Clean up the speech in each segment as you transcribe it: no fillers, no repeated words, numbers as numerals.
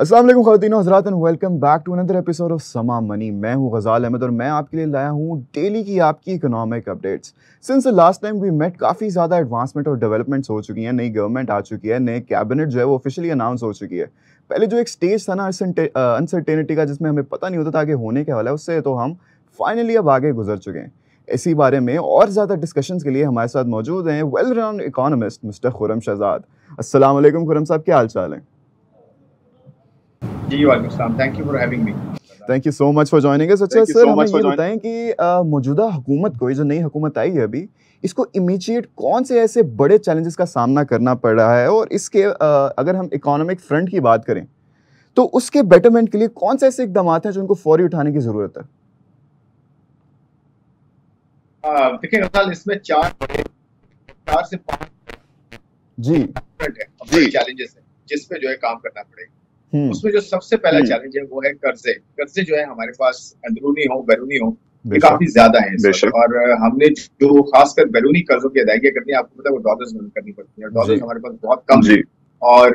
अस्सलाम वालेकुम ख़वातीन और हज़रात and welcome back to another episode of Samaa money. मैं हूं गज़ाल अहमद और मैं आपके लिए लाया हूं डेली की आपकी economic updates. Since the last time we met काफ़ी ज़्यादा एडवांसमेंट और डेवलपमेंट्स हो चुकी हैं, नई गवर्नमेंट आ चुकी है, नए कैबिनेट जो है वो ऑफिशियली अनाउंस हो चुकी है। पहले जो एक स्टेज था ना अनसर्टेनिटी का, जिसमें हमें पता नहीं होता था आगे होने क्या वाला है, उससे तो हम फाइनली अब आगे गुजर चुके हैं। इसी बारे में और ज़्यादा डिस्कशंस के लिए हमारे साथ मौजूद हैं well round economist mister Khurram Shahzad. अस्सलाम वालेकुम खुर्रम साहब, क्या हाल चाल है? जी वालेकुम सलाम। Thank you for having me. Thank you so much for joining us. अच्छा सर, हमें ये बताएं कि मौजूदा हुकूमत को, ये जो नई हुकूमत आई है अभी, इसको इमीडिएट कौन से ऐसे बड़े चैलेंजेस का सामना करना पड़ रहा है, और इसके अगर हम इकोनॉमिक फ्रंट की बात करें तो उसके बेटरमेंट के लिए कौन से ऐसे इकदाम हैं जो उनको फौरी उठाने की जरूरत है? देखिए गज़ाल, इसमें 4 से 5 जी चैलेंजेस हैं जिस पे जो है काम करना पड़ेगा। उसमें जो सबसे पहला चैलेंज है वो है कर्जे। कर्जे जो है हमारे पास अंदरूनी हो बैरूनी हो, ये काफी ज्यादा है इस वक्त। और हमने जो खासकर बैरूनी कर्जों की अदायगी करनी है, आपको पता है वो डॉलर्स में करनी पड़ती है। डॉलर्स हमारे पास बहुत कम है और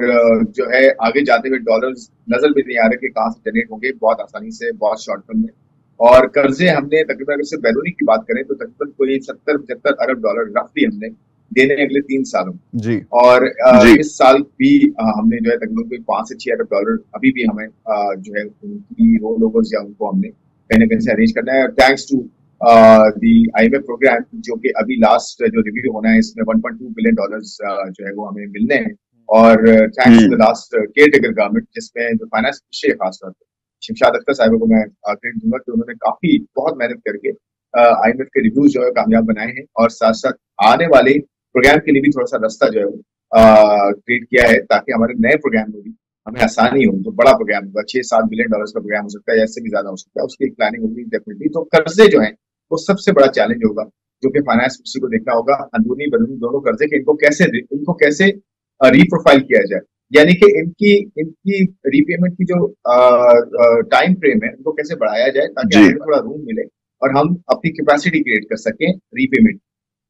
जो है आगे जाते हुए डॉलर्स नजर भी नहीं आ रहे कि कहाँ से जनरेट होंगे बहुत आसानी से, बहुत शॉर्ट टर्म में। और कर्जे हमने तकरीबन, अगर सिर्फ बैरूनी की बात करें तो तकरीबन कोई 70-75 अरब डॉलर रफली हमने देने अगले 3 सालों में। जी और इस साल भी हमने जो है तकरीबन कोई 5 से 6 अरब डॉलर अभी भी हमें जो है उनकी रोल ओवर्स या उनको हमने कहीं ना कहीं से अरेंज करना है। Thanks to the IMF programme, जो कि अभी लास्ट जो रिव्यू होना है इसमें 1.2 बिलियन डॉलर्स जो है वो हमें मिलने हैं। और thanks to the last caretaker government, जिसमें जो फाइनेंस मिनिस्टर है खासतौर पर शिमशाद अख्तर साहिबा को मैं क्रेडिट दूंगा कि उन्होंने काफी बहुत मेहनत करके IMF के रिव्यूज जो है कामयाब बनाए हैं, और साथ साथ आने वाले प्रोग्राम के लिए भी थोड़ा सा रास्ता जो है क्रिएट किया है, ताकि हमारे नए प्रोग्राम में भी हमें आसानी हो। तो बड़ा प्रोग्राम होगा, 6-7 बिलियन डॉलर्स का प्रोग्राम हो सकता है, ऐसे भी ज्यादा हो सकता है, उसकी प्लानिंग होगी डेफिनेटली। तो कर्जे जो है वो सबसे बड़ा चैलेंज होगा, जो कि फाइनेंस मिनिस्ट्री को देखना होगा, अंदरूनी बैरूनी दोनों कर्जे के इनको कैसे रीप्रोफाइल किया जाए। यानी कि इनकी इनकी रीपेमेंट की जो टाइम फ्रेम है उनको कैसे बढ़ाया जाए, ताकि हमें थोड़ा रूम मिले और हम अपनी कैपेसिटी क्रिएट कर सकें रीपेमेंट।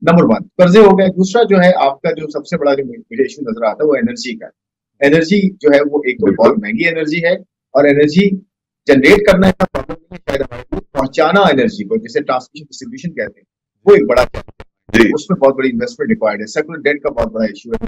नंबर 1 कर्जे हो गए। दूसरा जो है आपका, जो सबसे बड़ा जो मुझे इशू नजर आता है वो एनर्जी का। एनर्जी जो है वो एक तो बहुत महंगी एनर्जी है, और एनर्जी जनरेट करना इतना प्रॉब्लम नहीं है, शायद हमारे को पहुंचाना एनर्जी को, जिसे ट्रांसमिशन डिस्ट्रीब्यूशन कहते हैं, वो एक बड़ा चैलेंज है। उसमें बहुत बड़ी इन्वेस्टमेंट रिक्वायर्ड है। सेकुलर डेट का बहुत बड़ा इशू है।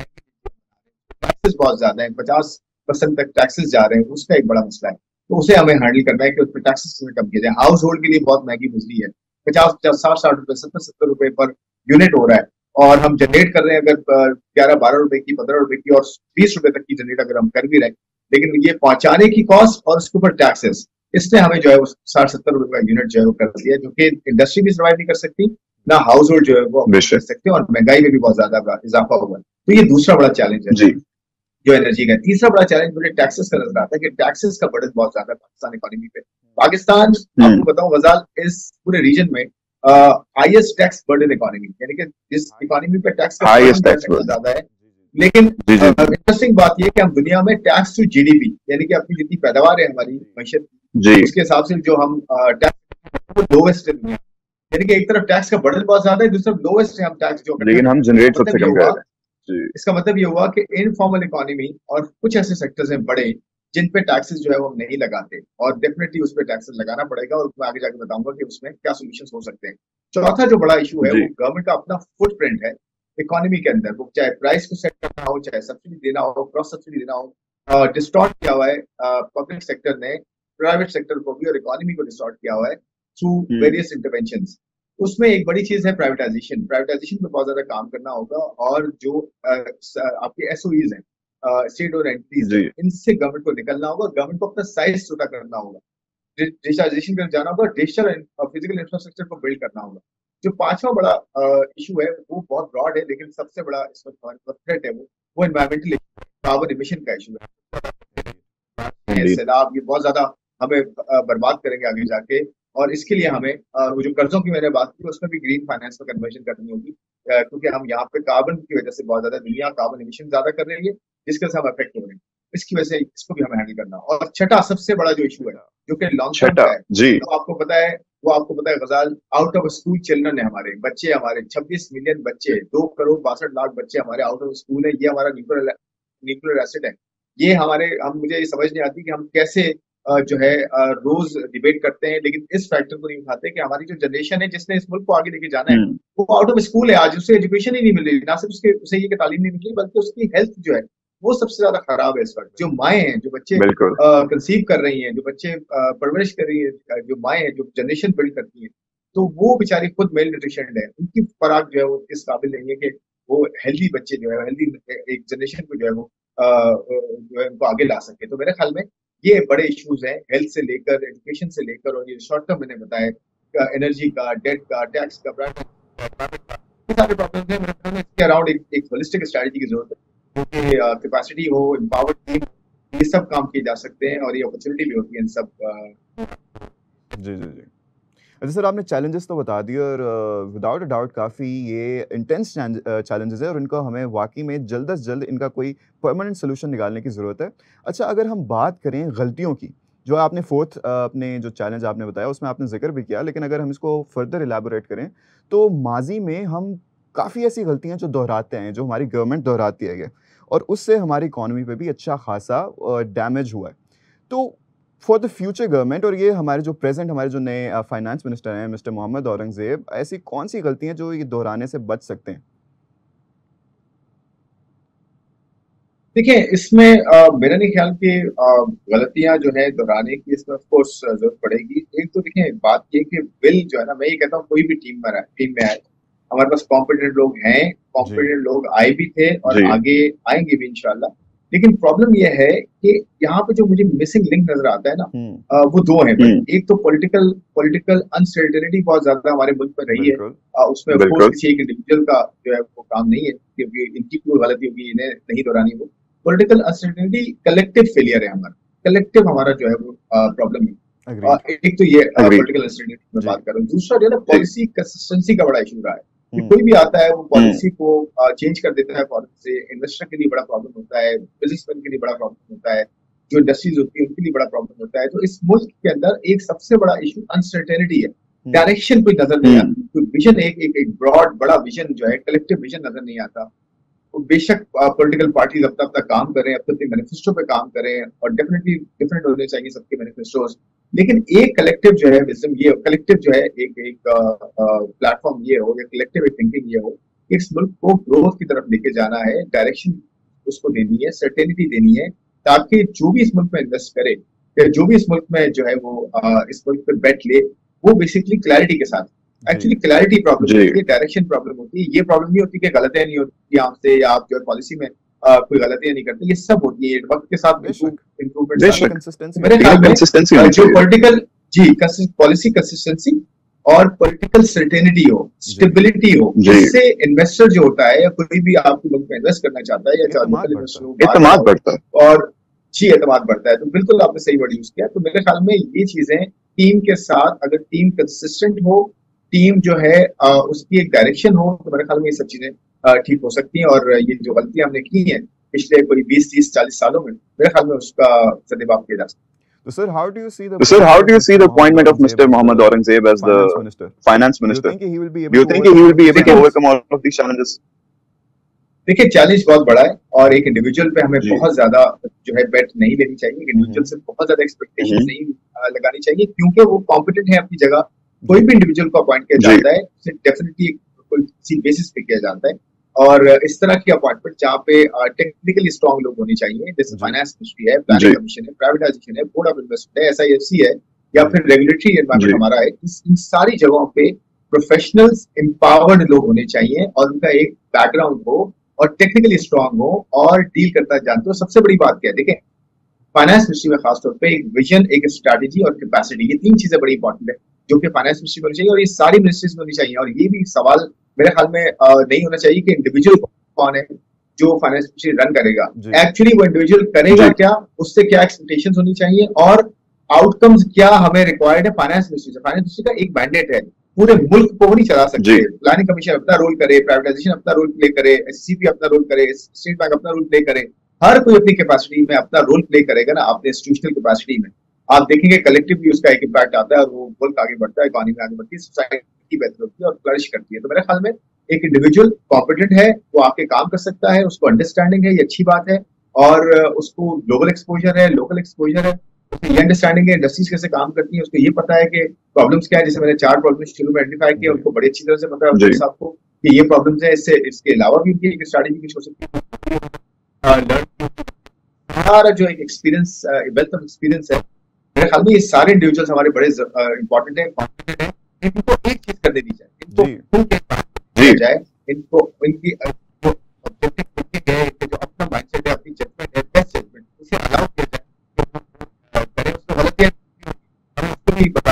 टैक्सेस बहुत ज्यादा है, 50% तक टैक्सेस जा रहे हैं, उसका एक बड़ा मसला है। तो उसे हमें हैंडल करना है कि उसमें टैक्सेस कम किया जाए। हाउस होल्ड के लिए बहुत महंगी बिजली है, 50-60 रुपए, 70-70 रुपए पर यूनिट हो रहा है, और हम जनरेट कर रहे हैं अगर 11-12 रुपए की, 15 रुपए की और 20 रुपए तक की जनरेट अगर हम कर भी रहे हैं, लेकिन ये पहुंचाने की कॉस्ट और उसके ऊपर टैक्सेस, इसने हमें जो है 60-70 रुपए का यूनिट जो है वो कर दिया, जो कि इंडस्ट्री भी सर्वाइव नहीं कर सकती, ना हाउस होल्ड जो है वो कर सकते, और महंगाई में भी बहुत ज्यादा इजाफा हुआ है। तो ये दूसरा बड़ा चैलेंज है जो एनर्जी का। तीसरा बड़ा चैलेंज मुझे टैक्सेस का नजर आता है कि टैक्सेस का बर्डन बहुत ज्यादा है पाकिस्तान इकोनॉमी पे। पाकिस्तान, आपको बताऊं गजाल, इस पूरे रीजन में हाईएस्ट टैक्स बर्डन इकोनॉमी, यानी कि जिस इकोनॉमी पे टैक्स का ज्यादा है। लेकिन इंटरेस्टिंग बात यह कि हम दुनिया में टैक्स टू GDP, यानी कि अपनी जितनी पैदावार है हमारी मैशत, उसके हिसाब से जो हम टैक्स लोवेस्ट है दुनिया, यानी कि एक तरफ टैक्स का बर्डन बहुत ज्यादा है, दूसरी तरफ लोवेस्ट है हम टैक्स जो, लेकिन हम जनरेट सबसे कम कर रहे हैं। इसका मतलब ये हुआ कि इनफॉर्मल इकोनॉमी और कुछ ऐसे सेक्टर्स हैं बड़े जिन पे टैक्सेस जो है वो हम नहीं लगाते, और डेफिनेटली उस पे टैक्सेस लगाना पड़ेगा, और मैं आगे जाके बताऊंगा कि उसमें क्या सॉल्यूशंस हो सकते हैं। चौथा जो बड़ा इशू है वो गवर्नमेंट का अपना फुटप्रिंट है इकोनॉमी के अंदर, वो चाहे प्राइस को सेट करना हो, चाहे सब्सिडी देना हो, क्रॉस सब्सिडी देना हो। डिस्टॉर्ट किया हुआ है पब्लिक सेक्टर ने प्राइवेट सेक्टर को भी, और इकोनॉमी को डिस्टॉर्ट किया हुआ है थ्रू वेरियस इंटरवेंशंस। उसमें एक बड़ी चीज है प्राइवेटाइजेशन। प्राइवेटाइजेशन पे बहुत ज्यादा काम करना होगा, और जो आपके SOEs हैं, स्टेट और एंटिटीज, इनसे गवर्नमेंट को निकलना होगा, गवर्नमेंट को अपना साइज छोटा करना होगा, डिजिटाइजेशन कर जाना होगा, डिजिटल और फिजिकल इंफ्रास्ट्रक्चर को बिल्ड करना होगा। जो पांचवा बड़ा इशू है वो बहुत ब्रॉड है, लेकिन सबसे बड़ा इस वक्त थ्रेट है वो एनवायरमेंटल कार्बन इमिशन का इशू है। सैलाब ये बहुत ज्यादा हमें बर्बाद करेंगे आगे जाके, और इसके लिए हमें वो जो कर्जों की मैंने बात की उसमें भी ग्रीन फाइनेंस में कन्वर्जन करनी होगी, क्योंकि हम यहाँ पे कार्बन की वजह से बहुत ज्यादा दुनिया कार्बन इमिशन ज्यादा कर रही है, जिसके साथ हम अफेक्ट हो रहे हैं। इसकी वजह से इसको भी हमें हैंडल करना। और छठा सबसे बड़ा जो इशू है, जो कि लॉन्ग टर्म का है, तो आपको पता है गजाल, आउट ऑफ स्कूल चिल्ड्रन है हमारे बच्चे, हमारे 26 मिलियन बच्चे, 2 करोड़ 62 लाख बच्चे हमारे आउट ऑफ स्कूल है। ये हमारा न्यूक्लियर एसेट है, ये हम मुझे ये समझ नहीं आती कि हम कैसे जो है रोज डिबेट करते हैं, लेकिन इस फैक्टर को नहीं उठाते कि हमारी जो जनरेशन है जिसने इस मुल्क को आगे लेके जाना है, वो आउट ऑफ स्कूल है आज, उसे एजुकेशन ही नहीं मिल रही, ना सिर्फ उसे ये कि तालीम नहीं मिल रही, बल्कि उसकी हेल्थ जो है वो सबसे ज्यादा खराब है इस वक्त। जो माएँ हैं, जो बच्चे बिल्कुल कंसीव कर रही हैं, जो बच्चे परवरिश कर रही है, जो माएँ हैं जो जनरेशन बिल्ड करती है, तो वो बेचारी खुद मेल न्यूट्रिशन है, उनकी खुराक जो है वो इस काबिल नहीं है कि वो हेल्दी बच्चे जो है, हेल्दी एक जनरेशन को जो है वो जो है उनको आगे ला सके। तो मेरे ख्याल में ये बड़े इश्यूज हैं, हेल्थ से लेकर, एजुकेशन से लेकर, और ये शॉर्ट टर्म मैंने बताया एनर्जी का, डेट का, टैक्स का, ये सारे प्रॉब्लम्स हैं। मेरे ख्याल में इसके अराउंड एक होलिस्टिक स्ट्रेटजी की जरूरत है, क्योंकि कैपेसिटी हो, एम्पावर्ड टीम, ये सब काम किए जा सकते हैं, और ये अपॉर्चुनिटी भी होती है इन सब जी जी जी। अच्छा सर, आपने चैलेंजेस तो बता दिए और विदाउट अ डाउट काफ़ी ये इंटेंस चैलेंजेस है और इनको हमें वाकई में जल्द से जल्द इनका कोई परमानेंट सोल्यूशन निकालने की ज़रूरत है। अच्छा, अगर हम बात करें गलतियों की, जो आपने फोर्थ अपने जो चैलेंज आपने बताया उसमें आपने जिक्र भी किया, लेकिन अगर हम इसको फर्दर इलेबोरेट करें तो माजी में हम काफ़ी ऐसी गलतियाँ जो दोहराते हैं, जो हमारी गवर्नमेंट दोहराती है और उससे हमारी इकॉनमी पे भी अच्छा खासा डैमेज हुआ है। तो फॉर द फ्यूचर गवर्नमेंट और ये हमारे जो प्रेजेंट हमारे जो नए फाइनेंस मिनिस्टर हैं मिस्टर मोहम्मद औरंगजेब, ऐसी कौन सी गलतियां जो ये दोहराने से बच सकते हैं? देखिए, इसमें मेरा नहीं ख्याल कि गलतियां जो है दोहराने की इसमें ऑफ कोर्स जरूरत पड़ेगी। एक तो देखिए बात ये कि विल जो है ना, मैं ये कहता हूँ कोई भी टीम में आए, हमारे पास कॉम्पिटेंट लोग हैं, जी कॉम्पिटेंट लोग आए भी थे और जी आगे आएंगे भी इंशाल्लाह। लेकिन प्रॉब्लम यह है कि यहाँ पे जो मुझे मिसिंग लिंक नजर आता है ना, वो दो हैं भाई। एक तो पॉलिटिकल पॉलिटिकल अनसर्टेनिटी बहुत ज्यादा हमारे मुल्क में रही है। बिल्कुल उसमें of course किसी एक इंडिविजुअल का जो है वो काम नहीं है, क्योंकि इनकी कोई गलती होगी, इन्हें नहीं दोहरानी वो। पॉलिटिकल अनसर्टेनिटी कलेक्टिव फेलियर है हमारा, कलेक्टिव हमारा जो है वो प्रॉब्लम है। अग्रीड एक तो ये पॉलिटिकल अनसर्टेनिटी में जी बात कर रहा हूँ। दूसरा जो है ना, पॉलिसी कंसिस्टेंसी का बड़ा इशू रहा है कि हम्म कोई भी आता है वो पॉलिसी को चेंज कर देता है। पॉलिसी से इन्वेस्टर के लिए बड़ा प्रॉब्लम होता है, बिजनेसमैन के लिए बड़ा प्रॉब्लम होता है, जो इंडस्ट्रीज होती है उनके लिए बड़ा प्रॉब्लम होता है। तो इस मुल्क के अंदर एक सबसे बड़ा इशू अनसर्टेनिटी है, डायरेक्शन कोई नजर नहीं आता, कोई विजन, एक ब्रॉड बड़ा विजन जो है, कलेक्टिव विजन नजर नहीं आता। बेशक पॉलिटिकल पार्टीज अपना अपना काम करें, अपने अपने मैनिफेस्टो पे काम करें, और डेफिनेटली डिफरेंट होने चाहिए सबके मैनिफेस्टोज, लेकिन एक कलेक्टिव जो है विजन, ये कलेक्टिव जो है एक एक प्लेटफॉर्म ये हो, या कलेक्टिव एक थिंकिंग ये हो, इस मुल्क को ग्रोथ की तरफ लेके जाना है, डायरेक्शन उसको देनी है, सर्टेनिटी देनी है, ताकि जो भी इस मुल्क में इन्वेस्ट करे, या जो भी इस मुल्क में जो है वो इस मुल्क पर बेट ले, वो बेसिकली क्लैरिटी के साथ। एक्चुअली क्लैरिटी प्रॉब्लम होती है, डायरेक्शन प्रॉब्लम होती है। ये प्रॉब्लम नहीं होती कि गलतियां नहीं होती आपसे, या आप जो है पॉलिसी में कोई गलतियां नहीं करते, ये सब होती है वक्त के साथ इम्प्रूवमेंट। कंसिस्टेंसी मेरे ख्याल में जो पॉलिटिकल जी पॉलिसी कंसिस्टेंसी और पॉलिटिकल सर्टेनिटी हो, स्टेबिलिटी हो, जिससे इन्वेस्टर जो होता है, या कोई भी आपके मुल्क में इन्वेस्ट करना चाहता है, या लोकल इन्वेस्टर हो, एतमाद बढ़ता है, और जी एतमाद बढ़ता है। तो बिल्कुल आपने सही वर्ड यूज किया। तो मेरे ख्याल में ये चीजें टीम के साथ, अगर टीम कंसिस्टेंट हो, टीम जो है उसकी एक डायरेक्शन हो, तो मेरे ख्याल में ये सब चीजें ठीक हो सकती हैं। और ये जो गलतियां हमने की हैं पिछले कोई 20, 30, 40 सालों में, मेरे ख्याल में उसका सदैव किया जा सकता है। So, sir, how do you see the appointment of Mr. Mohammad Aurangzeb as the finance minister? Do you think he will be able to overcome all of these challenges? देखिए, चैलेंज बहुत बड़ा है, और एक इंडिविजुअल पे हमें बहुत ज्यादा जो है बेट नहीं लेनी चाहिए, इंडिविजुअल से बहुत ज्यादा एक्सपेक्टेशन नहीं लगानी चाहिए, क्योंकि वो कॉम्पिटेंट है अपनी जगह। कोई भी इंडिविजुअल को अपॉइंट किया जाता है, उसे डेफिनेटली कोई किसी बेसिस पे किया जाता है, और इस तरह की अपॉइंटमेंट जहाँ पे टेक्निकली स्ट्रॉन्ग लोग होने चाहिए, जैसे फाइनेंस मिनिस्ट्री है, प्लानिंग कमीशन है, प्राइवेटाइजेशन है, बोर्ड ऑफ इन्वेस्टमेंट है, SIFC है, या फिर रेगुलेटरी एनवायरमेंट हमारा है, इन सारी जगहों पे प्रोफेशनल्स एम्पावर्ड लोग होने चाहिए, और उनका एक बैकग्राउंड हो, और टेक्निकली स्ट्रॉन्ग हो, और डील करना जानते हो। सबसे बड़ी बात क्या है, देखिए फाइनेंस मिनिस्ट्री में खासतौर पे एक विजन, एक स्ट्रैटेजी और कैपेसिटी, ये तीन चीजें बड़ी इंपॉर्टेंट है, जो कि फाइनेंस मिनिस्ट्री में होनी चाहिए, और ये सारी मिनिस्ट्रीज में होनी चाहिए। और ये भी सवाल मेरे ख्याल में नहीं होना चाहिए कि इंडिविजुअल कौन है जो फाइनेंस मिनिस्ट्री रन करेगा। एक्चुअली वो इंडिविजुअल करेगा क्या, उससे क्या एक्सपेक्टेशंस होनी चाहिए, और आउटकम्स क्या हमें रिक्वायर्ड है फाइनेंस मिनिस्ट्री से। फाइनेंस मिनिस्ट्री का एक मैंडेट है, पूरे मुल्क को नहीं चला सकते। प्लानिंग कमीशन अपना रोल करे, प्राइवेटाइजेशन अपना रोल प्ले करे, SCCP अपना रोल करे, स्टेट बैंक अपना रोल प्ले करे, हर कोई अपनी कैपेसिटी में अपना रोल प्ले करेगा ना, अपने इंस्टीट्यूशनल कैपेसिटी में। आप देखेंगे कलेक्टिवली उसका एक इम्पैक्ट आता है, और वो मुल्क आगे बढ़ता है, इकोनॉमी आगे बढ़ती है, सोसाइटी बेहतर होती है और फ्लरिश करती है। तो मेरे ख्याल में एक इंडिविजुअल कॉम्पिटेंट है, वो आके काम कर सकता है, उसको अंडरस्टैंडिंग है, ये अच्छी बात है, और उसको ग्लोबल एक्सपोजर है, लोकल एक्सपोजर है, ये अंडरस्टैंडिंग है इंडस्ट्रीज कैसे काम करती है, उसको ये पता है कि प्रॉब्लम्स क्या है। जैसे मैंने 4 प्रॉब्लम्स शुरू में आइडेंटिफाई किया, उनको बड़ी अच्छी तरह से पता है उनको साहब को कि ये प्रॉब्लम्स है, इससे इसके अलावा भी उनकी एक स्ट्रैटेजी कुछ हो सकती है। हमारा जो एक एक्सपीरियंस, वेल्थ ऑफ एक्सपीरियंस है, मेरे ख्याल में ये सारे इंडिविजुअल्स हमारे बड़े इंपॉर्टेंट है, कॉम्पिटेंट है। इनको एक चीज कर देनी चाहिए, इनको खुल के दिया जाए, इनको इनकी ऑब्जेक्टिव है, जो अपना माइंडसेट है, अपनी जजमेंट है, बेस्ट जजमेंट, उसे अलाउ किया जाए, करें उसको गलती है हम उसको भी बता।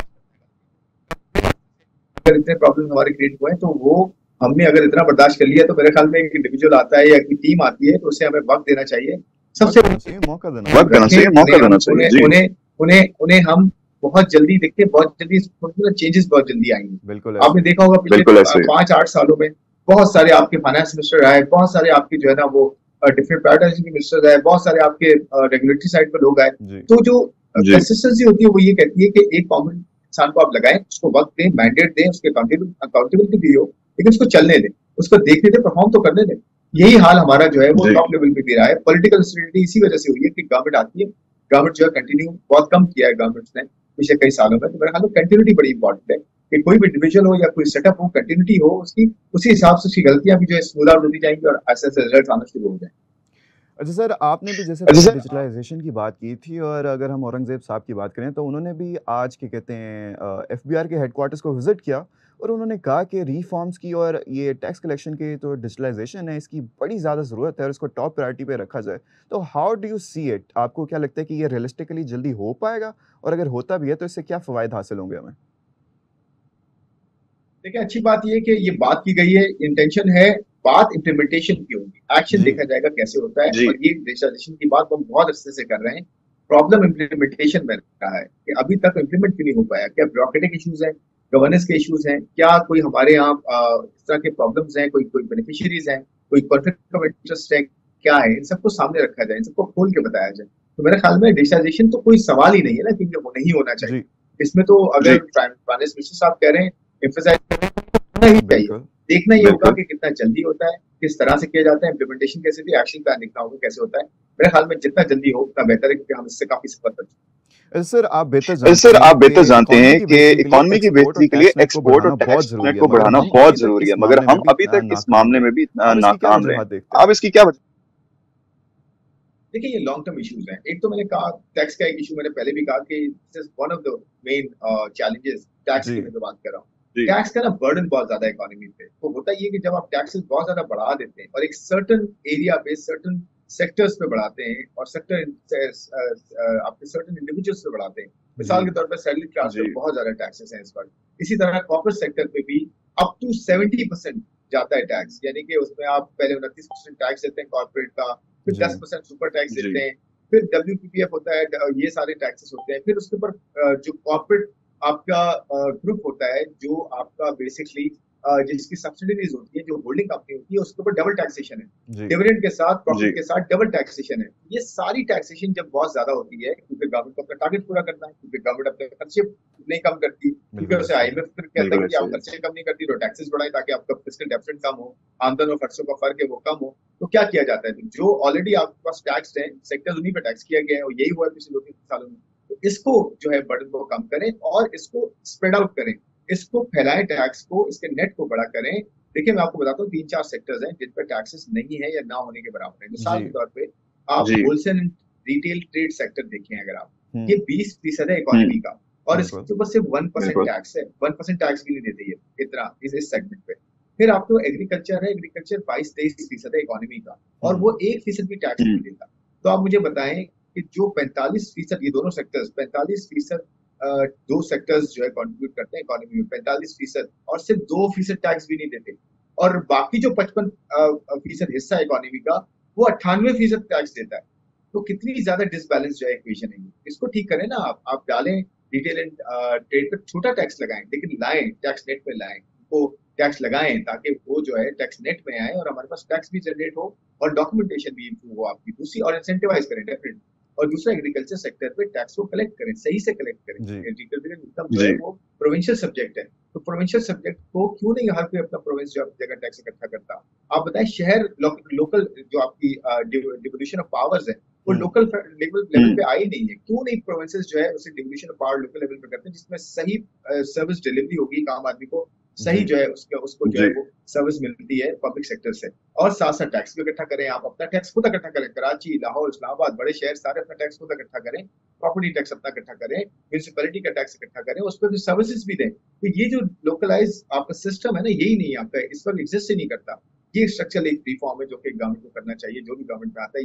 अगर इतने प्रॉब्लम हमारे क्रिएट हुए हैं तो वो हमने अगर इतना बर्दाश्त कर लिया तो मेरे ख्याल में एक इंडिविजुअल आता है या कोई टीम आती है तो उसे हमें वक्त देना चाहिए, सबसे मौका देना चाहिए। उन्हें हम बहुत जल्दी देखते हैं, बहुत जल्दी चेंजेस बहुत जल्दी आएंगे। बिल्कुल आपने देखा होगा पिछले 5-8 सालों में बहुत सारे आपके फाइनेंस मिनिस्टर आए, बहुत सारे आपके जो है ना वो डिफरेंट प्रायोरिटाइजेशन के मिनिस्टर आए, बहुत सारे आपके रेगुलेटरी साइड पर लोग आए। तो जो कंसिस्टेंसी होती है वो ये कहती है कि एक कॉमन इंसान को आप लगाएं, उसको वक्त दें, मैंडेट दें, उसके अकाउंटेबिलिटी भी हो, लेकिन उसको चलने दें, उसको देखने दें, परफॉर्म तो करने दें। यही हाल हमारा जो है वो टॉप लेवल पे भी रहा है। पॉलिटिकल इंस्टेबिलिटी इसी वजह से हुई है कि गवर्नमेंट आती है, गवर्नमेंट जो है कंटिन्यू बहुत कम किया है गवर्नमेंट ने पिछले कई सालों में। तो मेरे ख्याल में कंटिन्यूटी बड़ी इंपॉर्टेंट है कि कोई भी इंडिविजुअल हो या कोई सेटअप हो, कंटिन्यूटी हो उसकी, उसी हिसाब से उसकी गलतियां भी जो है स्मूथ आउट होती जाएंगी और ऐसे ऐसे रिजल्ट आना शुरू हो जाएंगे। अच्छा सर, आपने भी जैसे डिजिटलाइजेशन की बात की थी, और अगर हम औरंगज़ेब साहब की बात करें तो उन्होंने भी आज क्या कहते हैं एफबीआर के हेडक्वार्टर्स को विजिट किया, और उन्होंने कहा कि रिफॉर्म्स की और ये टैक्स कलेक्शन की तो डिजिटलाइजेशन है, इसकी बड़ी ज़्यादा ज़रूरत है और इसको टॉप प्रायोरिटी पे रखा जाए। तो how do you see it? आपको क्या लगता है कि ये रियलिस्टिकली जल्दी हो पाएगा, और अगर होता भी है तो इससे क्या फ़वाइद हासिल होंगे हमें? देखिए, अच्छी बात ये है कि ये बात की गई है, इंटेंशन है, बात इम्प्लीमेंटेशन की होगी, एक्शन देखा जाएगा कैसे होता है। और ये डिजिटलाइजेशन की बात हम बहुत अच्छे से कर रहे हैं। प्रॉब्लम इम्प्लीमेंटेशन में रहा है कि अभी तक इम्प्लीमेंट क्यों नहीं हो पाया। क्या ब्यूरोक्रेटिक इश्यूज हैं, गवर्नेंस के इश्यूज हैं, क्या कोई हमारे यहाँ इस तरह के प्रॉब्लम्स हैं, कोई कोई बेनिफिशियरीज हैं, कोई कॉन्फ्लिक्ट ऑफ इंटरेस्ट है, क्या है, इन सबको सामने रखा जाए, इन सबको खोल के बताया जाए। तो मेरे ख्याल में डिजिटलाइजेशन तो कोई सवाल ही नहीं है ना कि वो नहीं होना चाहिए। इसमें तो अगर फाइनेंस मिनिस्टर साहब कह रहे हैं, एम्फसाइज ही चाहिए, देखना ये होगा कि कितना जल्दी होता है, किस तरह से किया जाता है, इम्प्लीमेंटेशन कैसे भी, एक्शन प्लान देखना होगा कैसे होता है। मेरे ख्याल में जितना जल्दी हो उतना बेहतर है, क्योंकि हम इससे काफी सफर कर चुके हैं। सर, आप बेहतर जानते हैं कि इकोनॉमी की बेहतरी के लिए एक्सपोर्ट और टैक्स नेट को बढ़ाना बहुत जरूरी है, मगर हम अभी तक इस मामले में भी इतना नाकाम रहे। आप इसकी क्या देखिए, ये लॉन्ग टर्म इश्यूज हैं। एक तो मैंने कहा टैक्स का एक इशू मैंने पहले भी कहा कि one of the main challenges tax की मैं जो बात कर रहा हूँ। टैक्स का ना बर्डन बहुत ज्यादा इकोनॉमी पे तो होता ही है कि जब आप टैक्सेस बहुत ज्यादा बढ़ा देते हैं और एक सर्टन एरिया पे, सर्टन सेक्टर्स पे बढ़ाते हैं और सेक्टर आपके सर्टन इंडिविजुअल्स पे बढ़ाते हैं। मिसाल के तौर पर सैलरी क्लास पे बहुत ज्यादा टैक्सेस हैं इस वक्त। इसी तरह कॉर्पोरेट सेक्टर पे भी अप टू 70% जाता है टैक्स, यानी कि उसमें आप पहले 29% टैक्स देते हैं कॉर्पोरेट का, फिर 10% सुपर टैक्स देते हैं, फिर WPPF होता है, ये सारे टैक्सेस होते हैं। फिर उसके ऊपर जो कॉर्पोरेट आपका ग्रुप होता है, जो आपका बेसिकली जिसकी सब्सिडीज होती है, जो होल्डिंग कंपनी होती है, उसके ऊपर डबल टैक्सेशन है, डिविडेंड के साथ, प्रॉफिट के साथ डबल टैक्सेशन है। ये सारी टैक्सेशन जब बहुत ज्यादा होती है, क्योंकि गवर्नमेंट को अपना टारगेट पूरा करना है, क्योंकि गवर्नमेंट अपने खर्चे नहीं कम करती, क्योंकि उसे IMF कहता है कि आप खर्चे कम नहीं करती तो टैक्सेस बढ़ाए ताकि आपका फिस्कल डेफिसिट कम हो, आमदन और खर्चों का फर्क है वो कम हो। तो क्या किया जाता है, जो ऑलरेडी आपके पास टैक्स है, सेक्टर्स उन्हीं पे टैक्स किया गया है, और यही हुआ पिछले 2-3 सालों में। तो इसको जो है बर्डन को कम करें और इसको स्प्रेड आउट करें, इसको फैलाएं, टैक्स को, इसके नेट को बड़ा करें। देखिए, मैं आपको बताता हूँ 3-4 सेक्टर्स हैं जिन पर टैक्सेस नहीं है या ना होने के बराबर है। मिसाल के तौर पे आप wholesale and retail trade sector देखें, अगर आप, ये 20% है इकोनॉमी का, और इसके ऊपर सिर्फ 1% टैक्स है, 1% टैक्स भी नहीं देते ये इतना इस सेगमेंट पे। फिर आपको एग्रीकल्चर है, एग्रीकल्चर 22-23% है इकोनॉमी का, और वो 1% भी टैक्स नहीं देता। तो आप मुझे बताएं कि जो 45%, ये दोनों सेक्टर्स 45%, दो सेक्टर्स जो है कंट्रीब्यूट करते हैं इकोनॉमी में 45%, और सिर्फ 2% टैक्स भी नहीं देते, और बाकी जो 55% हिस्सा इकोनॉमी का, वो 98% टैक्स देता है। तो कितनी ज्यादा डिसबैलेंस जो है इक्वेशन है। इसको ठीक करें ना, आप डालें रिटेल एंड ट्रेड पर छोटा टैक्स लगाएं, लेकिन लाएं टैक्स नेट पे लाएं, वो टैक्स लगाएं ताकि वो जो है टैक्स नेट में आए और हमारे पास टैक्स भी जनरेट हो और डॉक्यूमेंटेशन भी इम्प्रूव हो आपकी दूसरी, और इंसेंटिवाइज करें डेफिनेटली। और दूसरा एग्रीकल्चर सेक्टर पे टैक्स को कलेक्ट करें, सही से कलेक्ट करें। जी एग्रीकल्चर इनकम जो है वो प्रोविंशियल सब्जेक्ट है, तो प्रोविंशियल सब्जेक्ट को क्यों नहीं हर कोई अपना प्रोविंस जो अपनी जगह टैक्स इकट्ठा करता। आप बताएं शहर लोकल जो आपकी डिवोल्यूशन ऑफ पावर्स है वो लोकल लेवल पे आई नहीं है, क्यों नहीं प्रोविंसेस जो है उसे devolution of power local level पे करते हैं जिसमें सही सर्विस डिलीवरी होगी, आम आदमी को सही जी जो है उसको जो है वो सर्विस मिलती है पब्लिक सेक्टर से। और साथ साथ टैक्स भी इकट्ठा करें, आप अपना टैक्स खुद इकट्ठा करें, कराची, लाहौर, इस्लामाबाद, बड़े शहर सारे अपना टैक्स खुद इकट्ठा करें, प्रॉपर्टी टैक्स अपना इकट्ठा करें, म्यूनिसिपैलिटी का टैक्स इकट्ठा करें, उस पर भी सर्विसेज भी दें। तो ये जो लोकलाइज आपका सिस्टम है ना, यही नहीं है आपका, इस पर एग्जिस्ट ही नहीं करता। ये स्ट्रक्चरल एक रिफॉर्म है जो कि गवर्नमेंट को करना चाहिए, जो भी गवर्नमेंट में आता है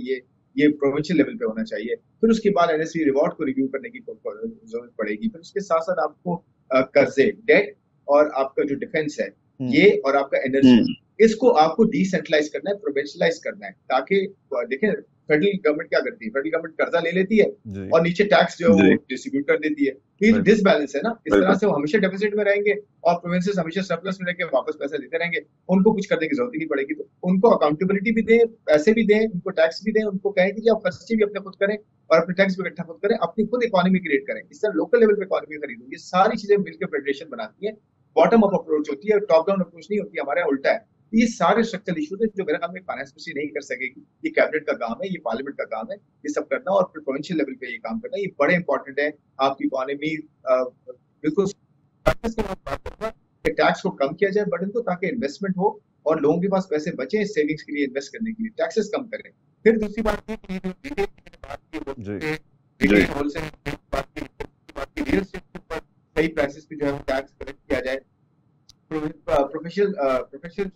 ये प्रोविंशियल लेवल पे होना चाहिए। फिर उसके बाद एनएसवी रिवॉर्ड को रिव्यू करने की जरूरत पड़ेगी। फिर उसके साथ साथ आपको कर्जे, डेट और आपका जो डिफेंस है ये और आपका एनर्जी, इसको आपको डिसेंट्रलाइज करना है, प्रोविंशियलाइज करना है, ताकि देखें फेडरल गवर्नमेंट क्या करती है, फेडरल गवर्नमेंट कर्जा ले लेती है और नीचे टैक्स जो है वो डिस्ट्रीब्यूट कर देती है। ये जो डिसबैलेंस है ना, इस तरह से वो हमेशा डेफिसिट में रहेंगे और प्रोविंसेस हमेशा सरप्लस में रहकर वापस पैसा देते रहेंगे, उनको कुछ करने की जरूरत ही नहीं पड़ेगी। तो उनको अकाउंटेबिलिटी भी दें, पैसे भी दें, उनको टैक्स भी दें, उनको कहें कि आप खर्चे भी अपने खुद करें और अपने टैक्स भी इकट्ठा खुद करें, अपनी खुद इकोनॉमी क्रिएट करें। इस तरह लोकल लेवल पे इकोनॉमी खरीदूं, ये सारी चीजें मिलकर फेडरेशन बनाती है। बॉटम अप अप्रोच होती है, टॉप डाउन अप्रोच नहीं होती, हमारे यहाँ उल्टा है। ये सारे स्ट्रक्चरल इश्यूज है जो मेरे ख्याल में फाइनेंस मिनिस्ट्री नहीं कर सकेगी, ये कैबिनेट का काम है, ये पार्लियामेंट का काम है, ये सब करना और फिर प्रोविंशियल लेवल पे ये काम करना, ये बड़े इंपॉर्टेंट है। आपकी इकोनॉमी बिल्कुल टैक्स को कम किया जाए बर्डन को, ताकि इन्वेस्टमेंट हो और लोगों के पास पैसे बचे सेविंग्स के लिए, इन्वेस्ट करने के लिए, टैक्सेस कम करें। फिर दूसरी बात ये कि रियल एस्टेट पर सही प्राइसेस पे जो है टैक्स कलेक्ट किया जाए। प्रोफेशनल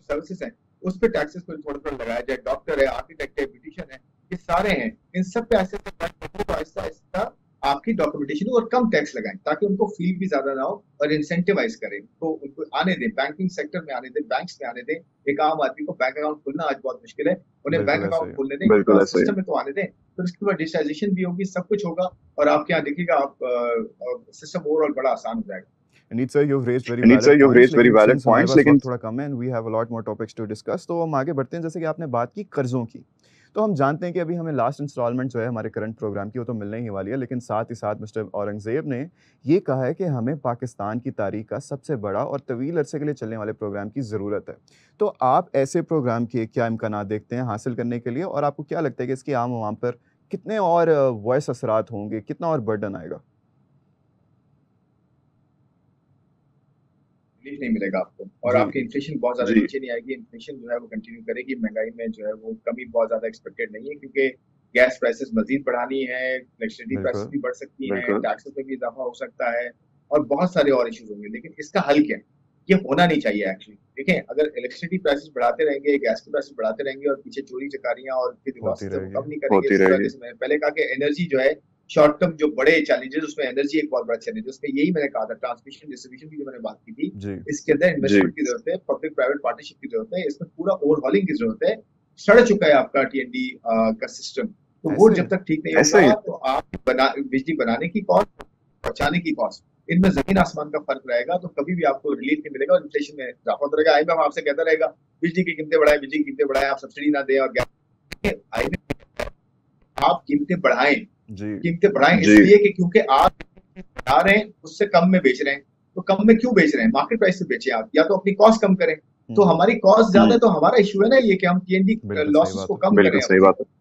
सर्विसेज हैं उस पर टैक्सेस को थोड़ा थोड़ा लगाया जाए, डॉक्टर है, आर्किटेक्ट है, ब्यूटिशियन है, ये सारे हैं, इन सब पे ऐसे आहिस्ता आहिस्ता आपकी डॉक्यूमेंटेशन और कम टैक्स लगाएं ताकि उनको फील भी ज्यादा ना हो और इंसेंटिवाइज करें, तो उनको आने दें, बैंकिंग सेक्टर में आने दें, बैंक्स में आने दें। एक आम आदमी को बैंक अकाउंट खोलना आज बहुत मुश्किल है, उन्हें बैंक अकाउंट खोलने दें, सिस्टम में तो आने दें, फिर उसके बाद डिजिटाइजेशन भी होगी, सब कुछ होगा और आपके यहाँ देखिएगा आप सिस्टम ओवरऑल बड़ा आसान हो जाएगा। Indeed, sir, you've raised very valid points, लेकिन थोड़ा कम है and we have a lot more topics to discuss, तो हम आगे बढ़ते हैं। जैसे कि आपने बात की कर्जों की, तो हम जानते हैं कि अभी हमें लास्ट इंस्टॉलमेंट जो है हमारे करंट प्रोग्राम की वो तो मिलने ही वाली है, लेकिन साथ ही साथ मिस्टर औरंगजेब ने ये कहा है कि हमें पाकिस्तान की तारीख का सबसे बड़ा और तवील अरसे के लिए चलने वाले प्रोग्राम की ज़रूरत है। तो आप ऐसे प्रोग्राम के क्या इम्कानात देखते हैं हासिल करने के लिए, और आपको क्या लगता है कि इसकी आम आवाम पर कितने और वॉइस असरात होंगे, कितना और बर्डन आएगा? रिलीफ नहीं मिलेगा आपको और आपकी इन्फ्लेशन बहुत ज्यादा नीचे नहीं आएगी। इन्फ्लेशन जो है वो कंटिन्यू करेगी, महंगाई में जो है वो कमी बहुत ज्यादा एक्सपेक्टेड नहीं है, क्योंकि गैस प्राइसेस मजीद बढ़ानी है, इलेक्ट्रिसिटी प्राइसेस भी बढ़ सकती है, टैक्सेस में भी इजाफा हो सकता है और बहुत सारे और इश्यूज होंगे। लेकिन इसका हल क्या है? ये होना नहीं चाहिए एक्चुअली। देखें, अगर इलेक्ट्रिसिटी प्राइसेस बढ़ाते रहेंगे, गैस के प्राइसेस बढ़ाते रहेंगे और पीछे चोरी चकारियां और लॉसेस कम नहीं करेंगे, जैसे मैंने पहले कहा कि एनर्जी जो है शॉर्ट टर्म जो बड़े चैलेंजेस, उसमें एनर्जी एक बहुत बड़ा चैलेंज है। उसमें यही मैंने कहा था, ट्रांसमिशन डिस्ट्रीब्यूशन की जो मैंने बात की थी, इसके अंदर इन्वेस्टमेंट की जरूरत है, पब्लिक प्राइवेट पार्टनरशिप की जरूरत है, इसमें पूरा ओवरहॉलिंग की जरूरत है। सड़ चुका है आपका टीएनडी का सिस्टम, तो वो जब तक ठीक नहीं होगा तो आप बिजली बनाने की कॉस्ट, पहुंचाने की कॉस्ट, इनमें जमीन आसमान का फर्क रहेगा, तो कभी भी आपको रिलीफ नहीं मिलेगा और इन्फ्लेशन में इजाफा होता रहेगा। आईएमएफ आपसे कहता रहेगा बिजली की कीमतें बढ़ाएं, बिजली की कीमतें बढ़ाएं, आप सब्सिडी ना दें, और आप कीमतें बढ़ाएं, कीमतें बढ़ाएं इसलिए कि क्योंकि आप बना रहे हैं उससे कम में बेच रहे हैं, तो कम में क्यों बेच रहे हैं? मार्केट प्राइस से बेचे आप, या तो अपनी कॉस्ट कम करें। तो हमारी कॉस्ट ज्यादा है, तो हमारा इशू है ना ये कि हम टीएनडी लॉसेस को कम करें,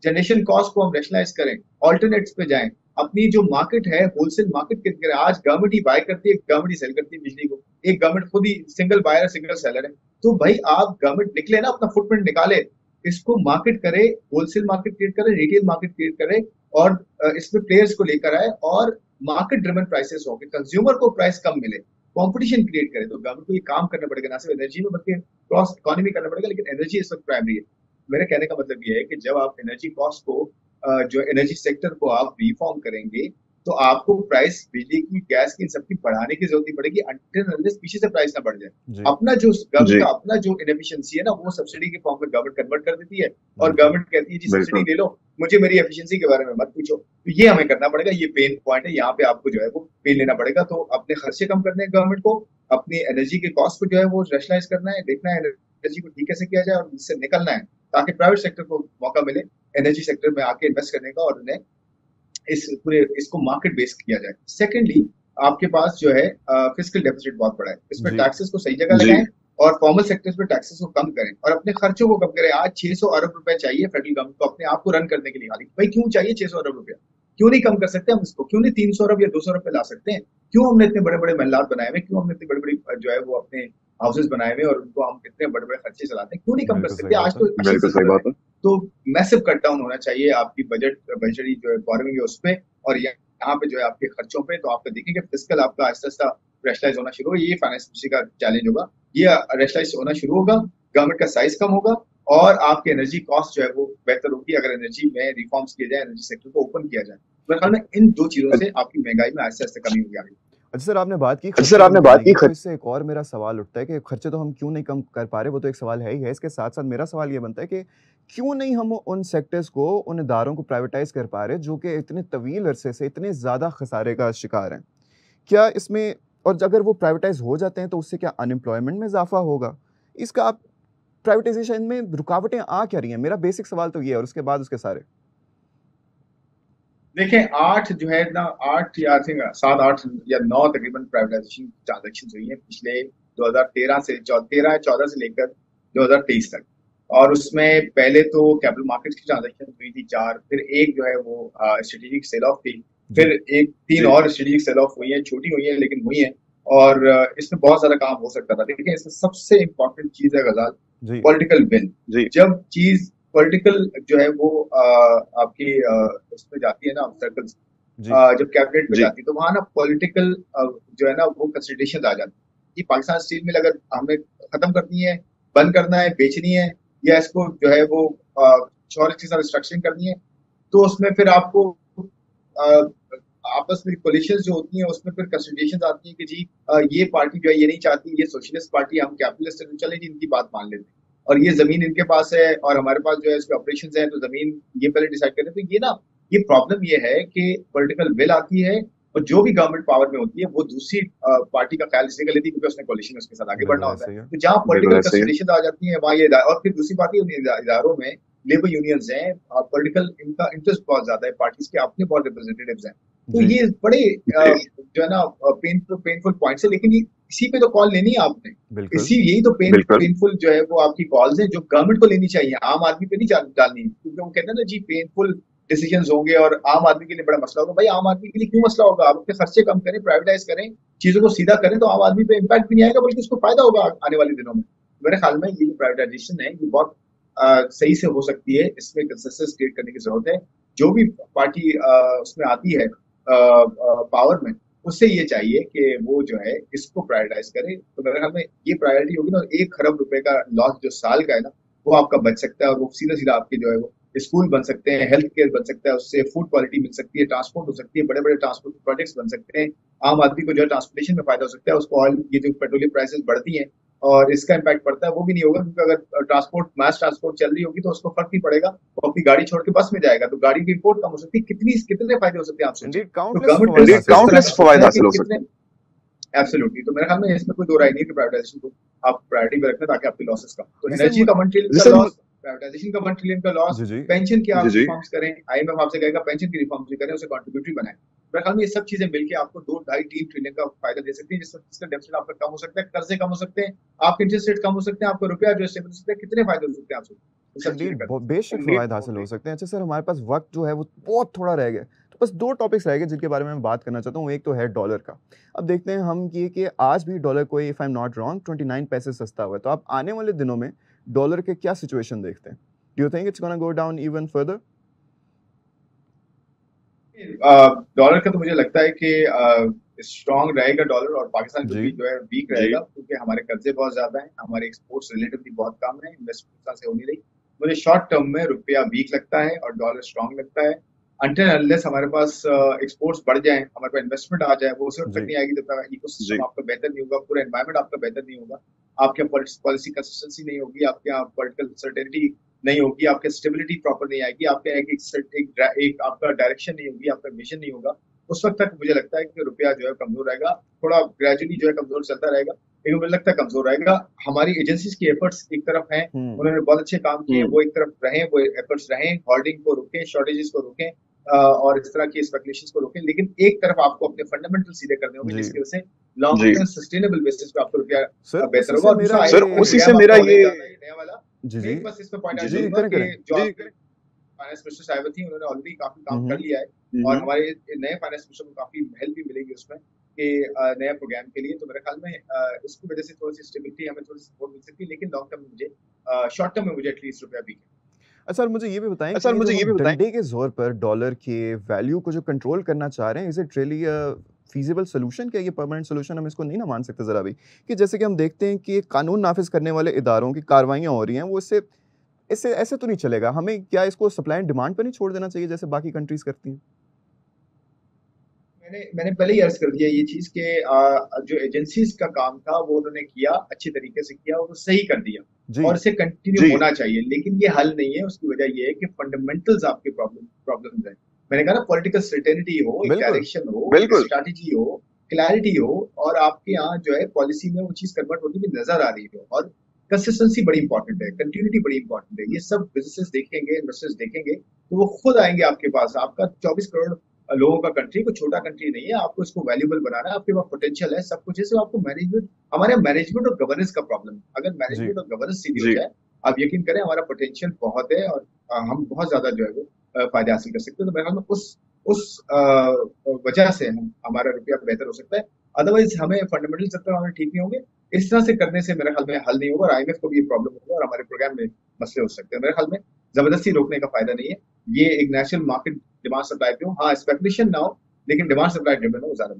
जनरेशन कॉस्ट को हम रैशनलाइज करें, ऑल्टरनेट्स पे जाएं। अपनी जो मार्केट है, होलसेल मार्केट के अंदर आज गवर्नमेंट ही बाय करती है, गवर्नमेंट ही सेल करती है बिजली को, एक गवर्नमेंट खुद ही सिंगल बायर, सिंगल सेलर है। तो भाई आप गवर्नमेंट निकले ना, अपना फुटप्रिंट निकाले, इसको मार्केट करे, होलसेल मार्केट क्रिएट करे, रिटेल मार्केट क्रिएट करे और इसमें प्लेयर्स को लेकर आए और मार्केट ड्रिवन प्राइसेस हो, कंज्यूमर को प्राइस कम मिले, कंपटीशन क्रिएट करे। तो गवर्नमेंट को ये काम करना पड़ेगा, ना सिर्फ एनर्जी में बल्कि क्रॉस इकोनॉमी करना पड़ेगा, लेकिन एनर्जी इस वक्त प्राइमरी है। मेरे कहने का मतलब ये है कि जब आप एनर्जी कॉस्ट को, जो एनर्जी सेक्टर को आप रिफॉर्म करेंगे, तो आपको प्राइस बिजली की, गैस की, इन सबकी बढ़ाने की जरूरत नहीं पड़ेगी अनटिल पीछे से प्राइस ना बढ़ जाए। अपना जो गवर्नमेंट का अपना जो इनएफिशिएंसी है ना, वो सब्सिडी के फॉर्म में गवर्नमेंट कन्वर्ट कर देती है और गवर्नमेंट कहती है जी सब्सिडी ले लो, मुझे मेरी एफिशिएंसी के बारे में मत पूछो। तो ये हमें करना पड़ेगा, ये पेन पॉइंट है, यहाँ पे आपको जो है वो पेन लेना पड़ेगा। तो अपने खर्चे कम करने हैं गवर्नमेंट को, अपनी एनर्जी के कॉस्ट को जो है वो रैशनलाइज करना है, देखना है एनर्जी को ठीक कैसे किया जाए और इससे निकलना है, ताकि प्राइवेट सेक्टर को मौका मिले एनर्जी सेक्टर में आके इन्वेस्ट करने का और उन्हें इस पूरे इसको मार्केट बेस्ड किया जाए। सेकेंडली, आपके पास जो है फिस्कल डेफिसिट बहुत बड़ा है, इसमें जी टैक्सेस को सही जगह लगाएं और फॉर्मल सेक्टर्स पे टैक्सेस को कम करें और अपने खर्चों को कम करें। आज 600 अरब रुपए चाहिए फेडरल गवर्नमेंट को अपने आप को रन करने के लिए। खाली भाई क्यों चाहिए 600 अरब रुपया? क्यों नहीं कम कर सकते हम इसको? क्यों नहीं 300 अरब या 200 रुपए ला सकते हैं? क्यों हमने इतने बड़े बड़े महलात बनाए हुए? क्यों हमने इतनी बड़ी बड़ी जो है वो अपने हाउसेस बनाए हुए और उनको हम इतने बड़े बड़े खर्चे चलाते हैं? क्यों नहीं कम कर बिल्कुल सही सकते? आज बात है। तो बिल्कुल सही बात है। तो मैसिव कट डाउन होना चाहिए आपकी बजटरी जो है बोरिंग है उस पे, और यहाँ पे जो है आपके खर्चों पे। तो आप देखेंगे फिस्कल आपका आहिस्ता आहिस्ता रेशनलाइज होना शुरू हो। ये फाइनेंस मिनिस्ट्री का चैलेंज होगा, ये रेशनलाइज होना शुरू होगा, गवर्नमेंट का साइज कम होगा और आपकी एनर्जी कॉस्ट जो है वो बेहतर होगी अगर एनर्जी में रिफॉर्म्स किए जाए, एनर्जी सेक्टर को ओपन किया जाए। मेरे ख्याल में इन दो चीजों से आपकी महंगाई में आहिस्ता आहिस्ता कमी होगी आगे। अच्छा सर, आपने बात की खर्चे कम करने की, तो इससे एक और मेरा सवाल उठता है कि खर्चे तो हम क्यों नहीं कम कर पा रहे, वो तो एक सवाल है ही है। इसके साथ साथ मेरा सवाल ये बनता है कि क्यों नहीं हम उन सेक्टर्स को, उन इदारों को प्राइवेटाइज कर पा रहे जो कि इतने तवील अरसे से इतने ज़्यादा खसारे का शिकार हैं? क्या इसमें, और अगर वो प्राइवेटाइज हो जाते हैं तो उससे क्या अनएम्प्लॉयमेंट में इजाफा होगा? इसका आप प्राइवेटाइजेशन में रुकावटें आ क्या रही हैं? मेरा बेसिक सवाल तो ये है, और उसके बाद उसके सारे। देखें, 8 जो है ना, 8 या 7 8 या 9 तकरीबन प्राइवेटाइजेशन ट्रांजेक्शन हुई हैं पिछले 2013 से 14 से लेकर 2023 तक। और उसमें पहले तो कैपिटल मार्केट्स की ट्रांजेक्शन हुई थी 4, फिर एक जो है वो स्ट्रेटेजिक सेल ऑफ थी, फिर एक 3 और स्ट्रेटेजिक सेल ऑफ हुई है, छोटी हुई है लेकिन हुई है। और इसमें बहुत सारा काम हो सकता था। देखिए, इसमें सबसे इम्पोर्टेंट चीज है गजाल, पॉलिटिकल विल। जब चीज पॉलिटिकल जो है वो आपकी उसमें जाती है ना, सर्कल्स, जब कैबिनेट में जाती है तो वहां ना पॉलिटिकल जो है ना वो कंसिडरेशन आ जाती है कि पाकिस्तान स्टील मिल अगर हमें खत्म करनी है, बंद करना है, बेचनी है, या इसको जो है वो और इसके साथ स्ट्रक्चरिंग करनी है, तो उसमें फिर आपको आपस में कोलिशंस जो होती हैं उसमें फिर कंसिडरेशन आती है कि जी ये पार्टी जो है ये नहीं चाहती, ये सोशलिस्ट पार्टी, हम कैपिटलिस्ट है, तो चले जी इनकी बात मान लेते हैं, और ये जमीन इनके पास है और हमारे पास जो है इसके ऑपरेशन है, तो जमीन ये पहले डिसाइड करें। तो ये ना, ये प्रॉब्लम ये है कि पॉलिटिकल विल आती है और जो भी गवर्नमेंट पावर में होती है वो दूसरी पार्टी का ख्याल इसलिए कर लेती है क्योंकि उसने कोलिशन उसके साथ आगे बढ़ना होता है। तो जहाँ पॉलिटिकल कंसिडरेशन आ जाती है वहाँ ये, और फिर दूसरी बात ये, इदारों में लेबर यूनियंस हैं, पॉलिटिकल इनका इंटरेस्ट बहुत ज्यादा है, पार्टीज के अपने बहुत रिप्रेजेंटेटिव्स हैं। तो ये बड़े जो है ना पेनफुल पॉइंट्स है, लेकिन ये इसी पे तो कॉल लेनी है आपने। इसी यही तो पेनफुल जो है वो आपकी कॉल्स हैं जो गवर्नमेंट को लेनी चाहिए, आम आदमी पे नहीं डालनी, क्योंकि वो कहते हैं ना जी पेनफुल डिसीजंस होंगे और आम आदमी के लिए बड़ा मसला होगा। भाई आम आदमी के लिए क्यों मसला होगा? आप अपने खर्चे कम करें, प्राइवेटाइज करें, चीजों को सीधा करें, तो आम आदमी पे इम्पैक्ट भी नहीं आएगा बल्कि उसको फायदा होगा आने वाले दिनों में। मेरे ख्याल में ये जो प्राइवेटाइजेशन है ये बहुत सही से हो सकती है, इसमें कंसेंसस क्रिएट करने की जरूरत है। जो भी पार्टी उसमें आती है पावर में, उससे ये चाहिए कि वो जो है इसको प्रायोरिटाइज करे। तो मेरे ख्याल में ये प्रायोरिटी होगी ना, 1 खरब रुपए का लॉस जो साल का है ना वो आपका बच सकता है, और वो सीधा सीधा आपके जो है वो स्कूल बन सकते हैं, हेल्थ केयर बन सकता है, उससे फूड क्वालिटी मिल सकती है, ट्रांसपोर्ट हो सकती है, बड़े बड़े ट्रांसपोर्ट प्रोजेक्ट्स बन सकते हैं, आम आदमी को जो है ट्रांसपोर्टेशन में फायदा हो सकता है, उसको ऑयल, ये जो पेट्रोलियम प्राइसेस बढ़ती हैं और इसका इम्पैक्ट पड़ता है वो भी नहीं होगा, क्योंकि अगर ट्रांसपोर्ट मास ट्रांसपोर्ट चल रही होगी तो उसको फर्क नहीं पड़ेगा, वो अपनी गाड़ी छोड़ के बस में जाएगा, तो गाड़ी की इंपोर्ट कम हो सकती है। कितने फायदे हो सकते हैं आप सोचिए। तो गवर्नमेंट काउंटलेस फायदा हासिल हो सकता है। एब्सोल्युटली। तो मेरे ख्याल में इसमें कोई दो राय नहीं है कि प्राइवेटाइजेशन को आप प्रायोरिटी में रखना ताकि आपके लॉसेस कम। तो एनर्जी का 1 ट्रिलियन का लॉस, प्राइवेटाइजेशन का 1 ट्रिलियन का लॉस, पेंशन की आप रिफॉर्म्स करें, आईएमएफ आपसे कहेगा पेंशन की रिफॉर्म्स भी करें, उसे कंट्रीब्यूटरी बनाएं। मेरे ख्याल में ये सब चीजें मिलकर आपको 2 ढाई 3 ट्रिलियन का फायदा दे सकती है, जिससे डेफिसिट आपका कम हो सकता है, कर्जे कम हो सकते हैं, आपके इंटरेस्ट रेट कम हो सकते हैं, आपको रुपया जो स्टेबल हो सकता है। कितने फायदे हो सकते हैं आपसे, बेशक फायदे हासिल हो सकते हैं। अच्छा सर, हमारे पास वक्त जो है वो बहुत थोड़ा रह गया, तो बस 2 टॉपिक्स रह गए जिनके बारे में मैं बात करना चाहता हूँ। एक तो है डॉलर का। अब देखते हैं हम कि आज भी डॉलर कोई, if I am not wrong, 29 पैसे सस्ता हुआ है। तो आप आने वाले दिनों में डॉलर के क्या सिचुएशन देखते हैं? Do you think it's gonna go down even further? Dollar का तो मुझे लगता है कि स्ट्रॉन्ग रहेगा डॉलर, और पाकिस्तान जो है वीक रहेगा, क्योंकि हमारे कर्जे बहुत ज्यादा हैं, हमारे एक्सपोर्ट्स रिलेटिवली बहुत कम है, इन्वेस्टमेंट से हो नहीं रही। मुझे शॉर्ट टर्म में रुपया वीक लगता है और डॉलर स्ट्रॉन्ग लगता है। अनटिल अनलेस हमारे पास एक्सपोर्ट्स बढ़ जाए, हमारे पास इन्वेस्टमेंट आ जाए, वो उस वक्त तक नहीं आएगी जब तक इकोसिस्टम आपका बेहतर नहीं होगा, पूरा एनवायरमेंट आपका बेहतर नहीं होगा, आपके यहाँ पॉलिसी कंसिस्टेंसी नहीं होगी, आपके यहाँ पॉलिटिकल सर्टेनिटी नहीं होगी, आपके स्टेबिलिटी प्रॉपर नहीं आएगी, आपके एक आपका डायरेक्शन नहीं होगी, आपका विजन नहीं होगा। उस वक्त तक मुझे लगता है कि रुपया जो है कमजोर रहेगा, थोड़ा ग्रेजुअली जो है कमजोर चलता रहेगा, लेकिन मुझे लगता है कमजोर रहेगा। हमारी एजेंसीज की एफर्ट्स एक तरफ हैं, उन्होंने बहुत अच्छे काम किए, वो एक तरफ रहे, वो एफर्ट्स रहें, होर्डिंग को रोकें, शॉर्टेजेस को रोकें, और इस तरह की स्पेकुलेशंस को रोकें, लेकिन एक तरफ आपको अपने फंडामेंटल सीधे करने होंगे जिसकी वजह से लॉन्ग टर्म सस्टेनेबल बेसिस पे आपको रुपया सर बेहतर उसी होगा। से और मेरा दूसरा ये उसी से मेरा ये नया वाला जी मैं जी एक बस इसमें पॉइंट ऐड जी करूंगा करें कि करें जो आपके फाइनेंस मिनिस्टर साहिबा थी उन्होंने ऑलरेडी काफी काम कर लिया है और हमारे नए फाइनेंस मिनिस्टर को काफी हेल्प भी मिलेगी उसमें कि नया प्रोग्राम के लिए। तो मेरे ख्याल में इसकी वजह से थोड़ी सी स्टेबिलिटी हमें थोड़ी सी सपोर्ट मिल सकती है, लेकिन लॉन्ग टर्म में मुझे शॉर्ट टर्म में मुझे एटलीस्ट रुपया भी अच्छा सर मुझे ये भी बताएं कि ये जो हम डंडे के जोर पर डॉलर के वैल्यू को जो कंट्रोल करना चाह रहे हैं, is it really feasible solution? क्या ये परमानेंट सोल्यूशन हम इसको नहीं ना मान सकते ज़रा भी? कि जैसे कि हम देखते हैं कि कानून नाफिज करने वाले इदारों की कार्रवाइयाँ हो रही हैं, वो इससे इससे ऐसे तो नहीं चलेगा। हमें क्या इसको सप्लाई एंड डिमांड पर नहीं छोड़ देना चाहिए जैसे बाकी कंट्रीज़ करती हैं? मैंने पहले ही अर्ज कर दिया ये चीज कि जो एजेंसीज का काम था वो उन्होंने किया, अच्छी तरीके से किया और वो सही कर दिया जी और इसे कंटिन्यू होना चाहिए, लेकिन ये हल नहीं है। उसकी वजह ये है कि फंडामेंटल्स आपके प्रॉब्लम्स हैं। मैंने कहा ना, पॉलिटिकल सर्टेनिटी हो, एक बिल्कुल डायरेक्शन हो, बिल्कुल स्ट्रैटेजी हो, क्लैरिटी हो, और आपके यहाँ जो है पॉलिसी में वो चीज कन्वर्ट होती हुई नजर आ रही हो, और कंसिस्टेंसी बड़ी इंपॉर्टेंट है, कंटिन्यूटी बड़ी इंपॉर्टेंट है। ये सब बिजनेसेस देखेंगे, इन्वेस्टर्स देखेंगे तो वो खुद आएंगे आपके पास। आपका 24 करोड़ लोगों का कंट्री कोई छोटा कंट्री नहीं है, आपको इसको वैल्यूबल बनाना है, आपके पास पोटेंशियल है, सब कुछ है। आपको मैनेजमेंट, हमारे मैनेजमेंट और गवर्नेंस का प्रॉब्लम है। अगर जी मैनेजमेंट और गवर्नेंस सीधी हो जाए, आप यकीन करें हमारा पोटेंशियल बहुत है और हम बहुत ज्यादा जो है वो फायदे हासिल कर सकते हैं। तो मेरे ख्याल में उस वजह से हमारा रुपया बेहतर हो सकता है। अदरवाइज हमें फंडामेंटल जब तक हमें ठीक नहीं होंगे, इस तरह से करने से मेरे ख्याल में हल नहीं होगा, और IMF को भी ये प्रॉब्लम होगा और हमारे प्रोग्राम में मसले हो सकते हैं। मेरे ख्याल में जबरदस्ती रोकने का फायदा नहीं है। ये एक नेशनल मार्केट डिमांड सप्लाई पे हो, हाँ स्पेकुलेशन ना हो, लेकिन डिमांड सप्लाई ड्रिवन हो ज्यादा।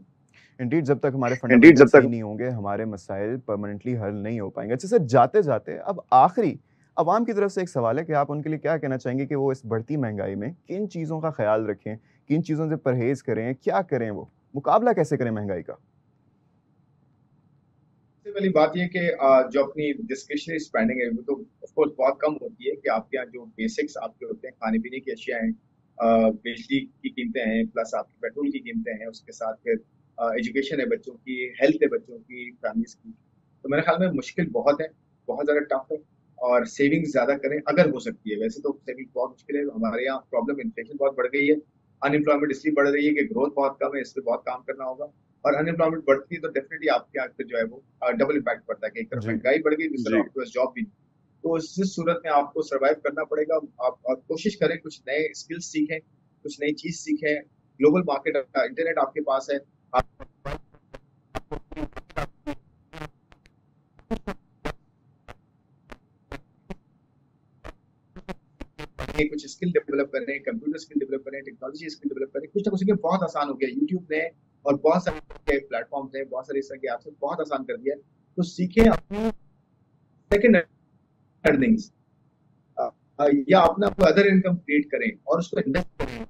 इंडीड जब तक हमारे फंडामेंटल सही नहीं होंगे, हमारे मसाइल परमानेंटली हल नहीं हो पाएंगे। अच्छा सर, जाते जाते अब आखिरी अवाम की तरफ से एक सवाल है कि आप उनके लिए क्या कहना चाहेंगे कि वो इस बढ़ती महंगाई में किन चीज़ों का ख्याल रखें, किन चीज़ों से परहेज करें, क्या करें, वो मुकाबला कैसे करें महंगाई का? सबसे पहली बात ये कि जो अपनी डिस्क्रिशनरी स्पेंडिंग है वो तो ऑफ कोर्स बहुत कम होती है। कि आपके यहाँ जो बेसिक्स आपके होते हैं, खाने पीने की अशिया हैं, बिजली की कीमतें हैं, प्लस आपकी पेट्रोल की कीमतें हैं, उसके साथ फिर एजुकेशन है बच्चों की, हेल्थ है बच्चों की, फैमिलीज की। तो मेरे ख्याल में मुश्किल बहुत है, बहुत ज़्यादा टफ है। और सेविंग्स ज़्यादा करें अगर हो सकती है। वैसे तो सेविंग बहुत मुश्किल है। हमारे यहाँ प्रॉब्लम इन्फ्लेशन बहुत बढ़ गई है, अनएम्प्लॉयमेंट इसलिए बढ़ रही है कि ग्रोथ बहुत कम है, इस पर बहुत काम करना होगा। और अनएम्प्लॉयमेंट बढ़ती है तो डेफिनेटली आपके यहाँ पे जो है वो डबल इम्पैक्ट पड़ता है कि एक तरफ जी महंगाई बढ़ गई, दूसरी तरफ आपके पास जॉब भी नहीं। तो इस सूरत में आपको सर्वाइव करना पड़ेगा। आप कोशिश करें, कुछ नए स्किल्स सीखें, कुछ नई चीज सीखें। ग्लोबल मार्केट, इंटरनेट आपके पास है, आप कुछ स्किल डेवलप करें, कंप्यूटर स्किल डेवलप करें, टेक्नोलॉजी स्किल डेवलप करें, कुछ ना कुछ सीखें। बहुत आसान हो गया यूट्यूब ने, और बहुत सारे प्लेटफॉर्म्स हैं, बहुत सारे इस तरह के ऐप्स हैं, बहुत आसान कर दिया है। तो सीखें अपनी सेकंड अर्निंग्स, या अपना कोई अदर इनकम क्रिएट करें और उसको इन्वेस्ट करें।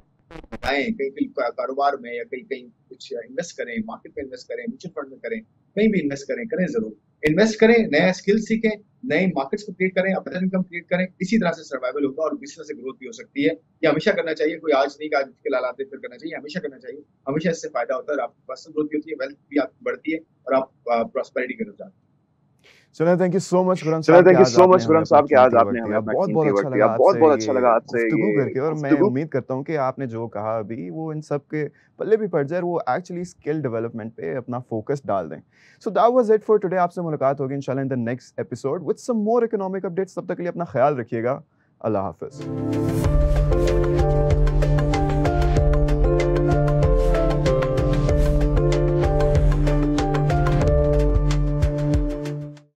आए कहीं कहीं कारोबार में, या कहीं कहीं कुछ इन्वेस्ट करें, मार्केट में इन्वेस्ट करें, म्यूचुअल फंड में करें, कहीं भी इन्वेस्ट करें, करें जरूर इन्वेस्ट करें, नया स्किल सीखें, नए मार्केट्स को क्रिएट करें, अपना इनकम क्रिएट करें। इसी तरह से सर्वाइवल होगा और इसी तरह से ग्रोथ भी हो सकती है। ये हमेशा करना चाहिए, कोई आज नहीं, आज के लालाते फिर करना चाहिए, हमेशा करना चाहिए। हमेशा इससे फायदा होता है, और आपकी पर्सनल ग्रोथ भी होती है, वेल्थ भी आपकी बढ़ती है, और आप प्रॉस्पेरिटी करना चाहते हैं। चलो thank you so much Guram चलो साहब कि थैंक यू आज सो आपने मच हमें गुरम अपना साहब कि आज कीमती आपने वक्त हमें दिया। अपना बहुत बहुत कीमती अच्छा वक्त लगा दिया। बहुत आपसे बहुत अच्छा ये लगा आपसे गुफ्तगू ये करके, और मैं गुफ्तगू। उम्मीद करता हूँ कि आपने जो कहा अभी वो इन सब के पल्ले भी पड़ जाए, और वो एक्चुअली स्किल डेवलपमेंट पे अपना फोकस डाल दें। So that was it for today. आपसे मुलाकात होगी इंशाल्लाह in the next episode with some more economic updates. तब तक के लिए अपना ख्याल रखिएगा। अल्लाह हाफिज़।